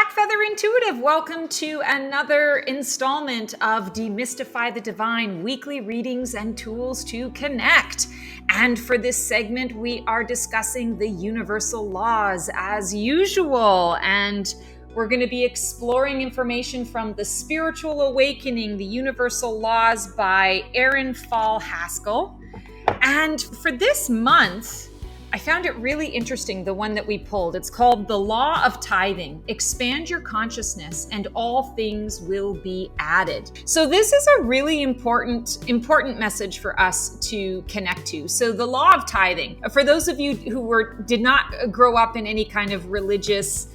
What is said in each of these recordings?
Black Feather Intuitive. Welcome to another installment of Demystify the Divine, weekly readings and tools to connect. And for this segment, we are discussing the universal laws as usual. And we're going to be exploring information from The Spiritual Awakening, The Universal Laws by Erin Fall Haskell. And for this month, I found it really interesting, the one that we pulled. It's called The Law of Tithing. Expand your consciousness and all things will be added. So this is a really important message for us to connect to. So the law of tithing, for those of you who did not grow up in any kind of religious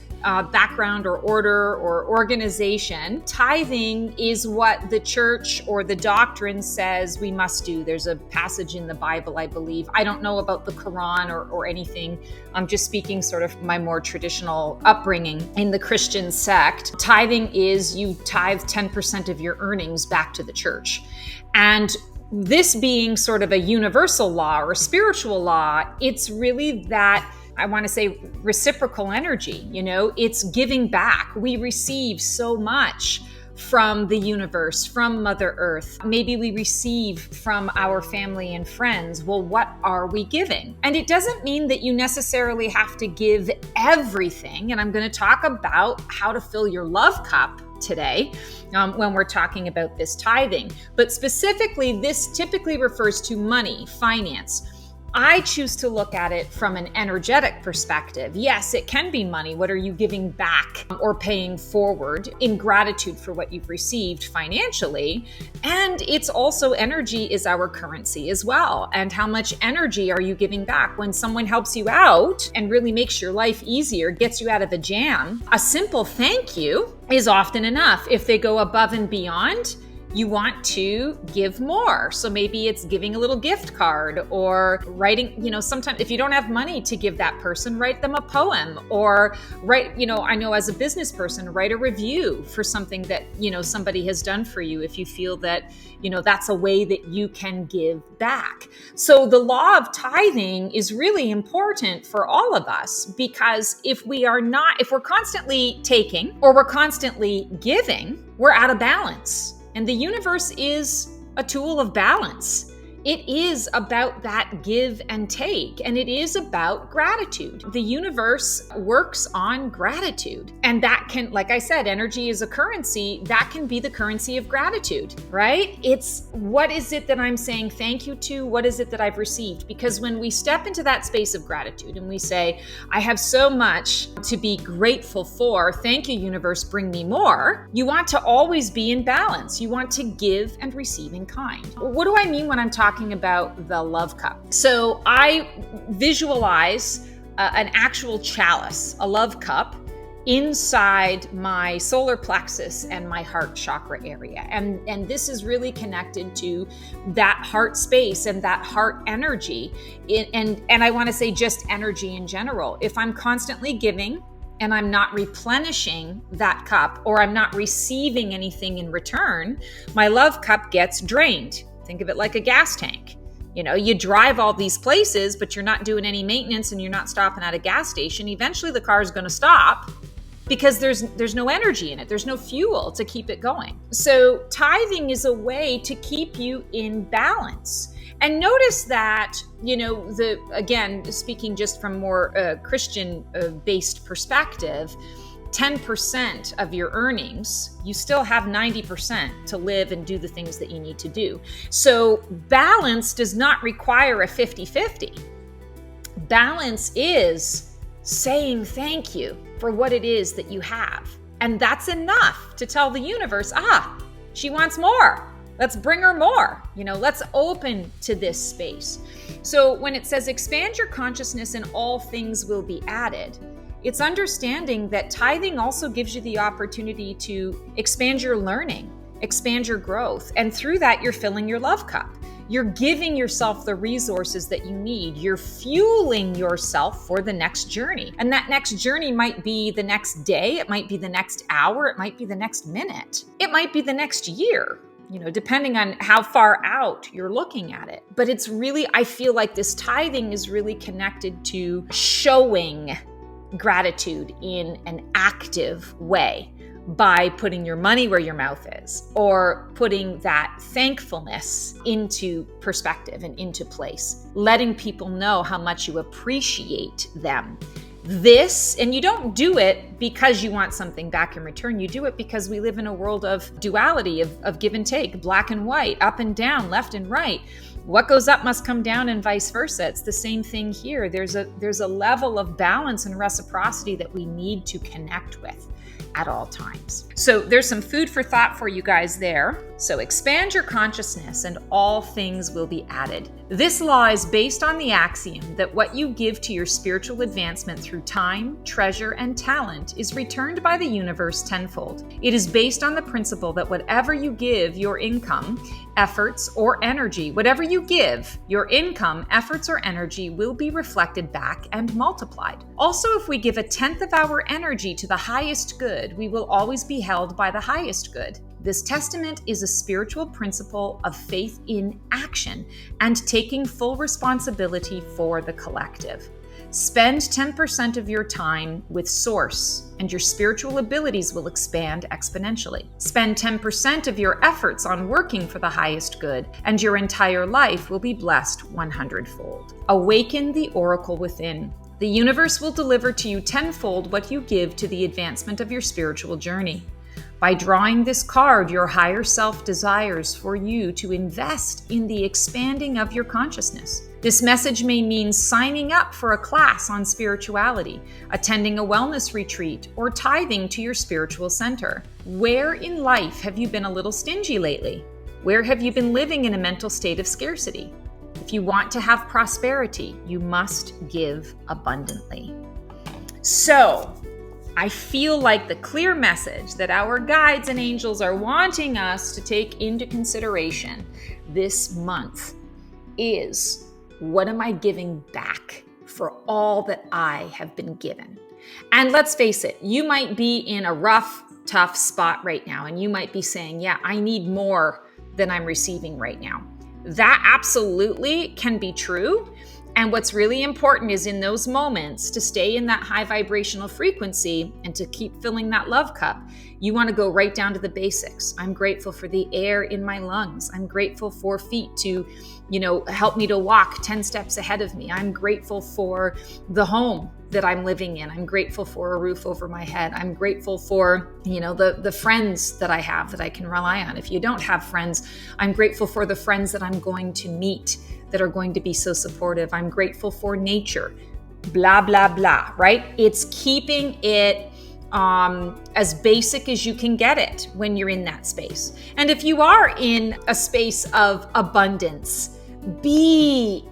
background or order or organization, tithing is what the church or the doctrine says we must do. There's a passage in the Bible, I believe. I don't know about the Quran or anything. I'm just speaking sort of my more traditional upbringing in the Christian sect. Tithing is you tithe 10% of your earnings back to the church. And this being sort of a universal law or a spiritual law, it's really that, I want to say, reciprocal energy. It's giving back. We receive so much from the universe, from Mother Earth. Maybe we receive from our family and friends. Well, what are we giving? And it doesn't mean that you necessarily have to give everything. And I'm going to talk about how to fill your love cup today when we're talking about this tithing. But specifically, this typically refers to money, finance. I choose to look at it from an energetic perspective. Yes, it can be money. What are you giving back or paying forward in gratitude for what you've received financially? And it's also energy is our currency as well. And how much energy are you giving back? When someone helps you out and really makes your life easier, gets you out of a jam, a simple thank you is often enough. If they go above and beyond, you want to give more. So maybe it's giving a little gift card or writing, sometimes if you don't have money to give that person, write them a poem or write, I know as a business person, write a review for something that, somebody has done for you if you feel that, that's a way that you can give back. So the law of tithing is really important for all of us because if we're constantly taking or we're constantly giving, we're out of balance. And the universe is a tool of balance. It is about that give and take, and it is about gratitude. The universe works on gratitude. And that can, like I said, energy is a currency. That can be the currency of gratitude, right? It's what is it that I'm saying thank you to? What is it that I've received? Because when we step into that space of gratitude and we say, I have so much to be grateful for. Thank you, universe, bring me more. You want to always be in balance. You want to give and receive in kind. What do I mean when I'm talking about the love cup? So I visualize an actual chalice, a love cup, inside my solar plexus and my heart chakra area. And this is really connected to that heart space and that heart energy. And I want to say just energy in general. If I'm constantly giving and I'm not replenishing that cup or I'm not receiving anything in return, my love cup gets drained. Think of it like a gas tank. You drive all these places, but you're not doing any maintenance and you're not stopping at a gas station. Eventually the car is going to stop because there's no energy in it. There's no fuel to keep it going. So tithing is a way to keep you in balance. And notice that, again, speaking just from more Christian based perspective, 10% of your earnings, you still have 90% to live and do the things that you need to do. So balance does not require a 50-50. Balance is saying thank you for what it is that you have. And that's enough to tell the universe, she wants more. Let's bring her more. Let's open to this space. So when it says expand your consciousness and all things will be added, it's understanding that tithing also gives you the opportunity to expand your learning, expand your growth. And through that, you're filling your love cup. You're giving yourself the resources that you need. You're fueling yourself for the next journey. And that next journey might be the next day. It might be the next hour. It might be the next minute. It might be the next year. Depending on how far out you're looking at it. But it's really, I feel like this tithing is really connected to showing gratitude in an active way by putting your money where your mouth is, or putting that thankfulness into perspective and into place, letting people know how much you appreciate them. And you don't do it because you want something back in return. You do it because we live in a world of duality, of give and take, black and white, up and down, left and right. What goes up must come down, and vice versa. It's the same thing here. There's a level of balance and reciprocity that we need to connect with at all times. So there's some food for thought for you guys there. So expand your consciousness and all things will be added. This law is based on the axiom that what you give to your spiritual advancement through time, treasure, and talent is returned by the universe tenfold. It is based on the principle that whatever you give your income, efforts, or energy, whatever you give, your income, efforts, or energy will be reflected back and multiplied. Also, if we give a tenth of our energy to the highest good, we will always be held by the highest good. This testament is a spiritual principle of faith in action and taking full responsibility for the collective. Spend 10% of your time with Source, and your spiritual abilities will expand exponentially. Spend 10% of your efforts on working for the highest good, and your entire life will be blessed 100-fold. Awaken the oracle within. The universe will deliver to you tenfold what you give to the advancement of your spiritual journey. By drawing this card, your higher self desires for you to invest in the expanding of your consciousness. This message may mean signing up for a class on spirituality, attending a wellness retreat, or tithing to your spiritual center. Where in life have you been a little stingy lately? Where have you been living in a mental state of scarcity? If you want to have prosperity, you must give abundantly. So, I feel like the clear message that our guides and angels are wanting us to take into consideration this month is, what am I giving back for all that I have been given? And let's face it, you might be in a rough, tough spot right now, and you might be saying, yeah, I need more than I'm receiving right now. That absolutely can be true. And what's really important is in those moments to stay in that high vibrational frequency and to keep filling that love cup. You want to go right down to the basics. I'm grateful for the air in my lungs. I'm grateful for feet to, help me to walk 10 steps ahead of me. I'm grateful for the home that I'm living in. I'm grateful for a roof over my head. I'm grateful for, the friends that I have that I can rely on. If you don't have friends, I'm grateful for the friends that I'm going to meet that are going to be so supportive. I'm grateful for nature, blah, blah, blah, right? It's keeping it as basic as you can get it when you're in that space. And if you are in a space of abundance, be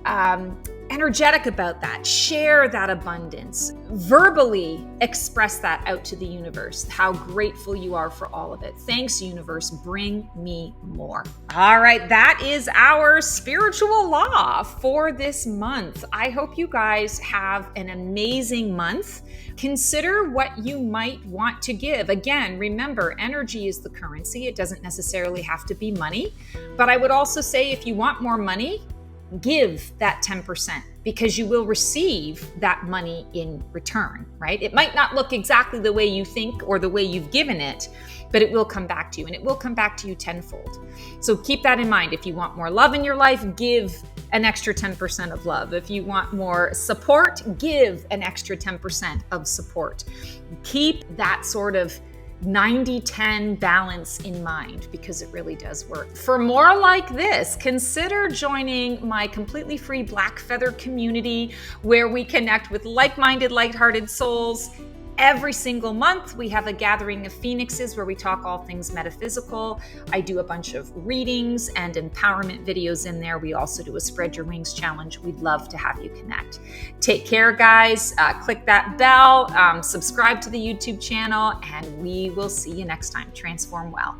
energetic about that. Share that abundance. Verbally express that out to the universe, how grateful you are for all of it. Thanks, universe. Bring me more. All right, that is our spiritual law for this month. I hope you guys have an amazing month. Consider what you might want to give. Again, remember, energy is the currency. It doesn't necessarily have to be money. But I would also say if you want more money, give that 10% because you will receive that money in return, right? It might not look exactly the way you think or the way you've given it, but it will come back to you, and it will come back to you tenfold. So keep that in mind. If you want more love in your life, give an extra 10% of love. If you want more support, give an extra 10% of support. Keep that sort of 90-10 balance in mind because it really does work. For more like this, consider joining my completely free Black Feather community where we connect with like-minded, lighthearted souls. Every single month, we have a gathering of phoenixes where we talk all things metaphysical. I do a bunch of readings and empowerment videos in there. We also do a Spread Your Wings challenge. We'd love to have you connect. Take care, guys. Click that bell, subscribe to the YouTube channel, and we will see you next time. Transform well.